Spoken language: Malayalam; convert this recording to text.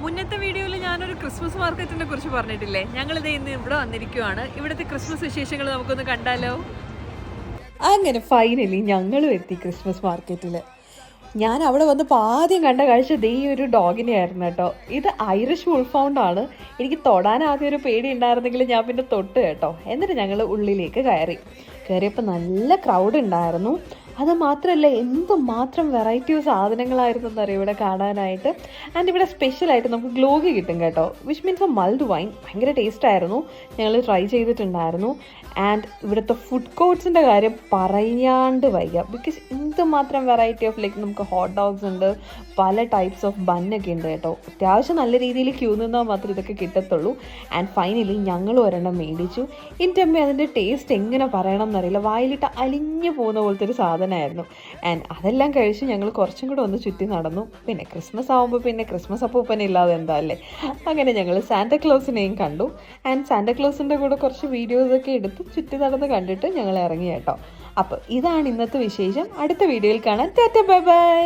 മുന്നത്തെ വീഡിയോയിൽ ഞാനൊരു ക്രിസ്മസ് മാർക്കറ്റിനെ കുറിച്ച് പറഞ്ഞിട്ടില്ലേ? ഞങ്ങളിത് ഇന്ന് ഇവിടെ വന്നിരിക്കുവാണ്. ഇവിടുത്തെ ക്രിസ്മസ് വിശേഷങ്ങൾ നമുക്കൊന്ന് കണ്ടാലോ? അങ്ങനെ ഫൈനലി ഞങ്ങളും എത്തി ക്രിസ്മസ് മാർക്കറ്റിൽ. ഞാൻ അവിടെ വന്നപ്പോൾ ആദ്യം കണ്ട കാഴ്ച ദേ ഈ ഒരു ഡോഗിനെ ആയിരുന്നു കേട്ടോ. ഇത് ഐറിഷ് വുൾഫൗണ്ടാണ്. എനിക്ക് തൊടാൻ ആദ്യം ഒരു പേടി ഉണ്ടായിരുന്നെങ്കിൽ ഞാൻ പിന്നെ തൊട്ട് കേട്ടോ. എന്നിട്ട് ഞങ്ങൾ ഉള്ളിലേക്ക് കയറിയപ്പോൾ നല്ല ക്രൗഡ് ഉണ്ടായിരുന്നു. അത് മാത്രമല്ല എന്തുമാത്രം വെറൈറ്റി ഓഫ് സാധനങ്ങളായിരുന്നു എന്നറിയാം ഇവിടെ കാണാനായിട്ട്. ആൻഡ് ഇവിടെ സ്പെഷ്യലായിട്ട് നമുക്ക് ഗ്ലോഗി കിട്ടും കേട്ടോ, which means A mild wine. ഭയങ്കര ടേസ്റ്റായിരുന്നു, ഞങ്ങൾ ട്രൈ ചെയ്തിട്ടുണ്ടായിരുന്നു. ആൻഡ് ഇവിടുത്തെ ഫുഡ് കോർട്ട്സിൻ്റെ കാര്യം പറയാണ്ട് വയ്യ. ബിക്കോസ് എന്തുമാത്രം വെറൈറ്റി ഓഫ് ലൈക്ക് നമുക്ക് ഹോട്ട് ഡോഗ്സ് ഉണ്ട്, പല ടൈപ്സ് ഓഫ് ബന്നൊക്കെ ഉണ്ട് കേട്ടോ. അത്യാവശ്യം നല്ല രീതിയിൽ ക്യൂ നിന്നാൽ മാത്രമേ ഇതൊക്കെ കിട്ടത്തുള്ളൂ. ആൻഡ് ഫൈനലി ഞങ്ങൾ ഒരെണ്ണം മേടിച്ചു. എൻ്റെ അമ്മ അതിൻ്റെ ടേസ്റ്റ് എങ്ങനെ പറയണം എന്നറിയില്ല, വായിലിട്ട് അലിഞ്ഞു പോകുന്ന പോലത്തെ ഒരു സാധനമായിരുന്നു. ആൻഡ് അതെല്ലാം കഴിച്ച് ഞങ്ങൾ കുറച്ചും കൂടെ ഒന്ന് ചുറ്റി നടന്നു. പിന്നെ ക്രിസ്മസ് ആകുമ്പോൾ പിന്നെ ക്രിസ്മസ് അപ്പൂപ്പനെ ഇല്ലാതെ എന്താ അല്ലേ. അങ്ങനെ ഞങ്ങൾ സാന്റക്ലോസിനെയും കണ്ടു. ആൻഡ് സാന്റക്ലോസിൻ്റെ കൂടെ കുറച്ച് വീഡിയോസൊക്കെ എടുത്ത് ചുറ്റി നടന്ന് കണ്ടിട്ട് ഞങ്ങൾ ഇറങ്ങി കേട്ടോ. അപ്പോൾ ഇതാണ് ഇന്നത്തെ വിശേഷം. അടുത്ത വീഡിയോയിൽ കാണാൻ. Tata bye bye.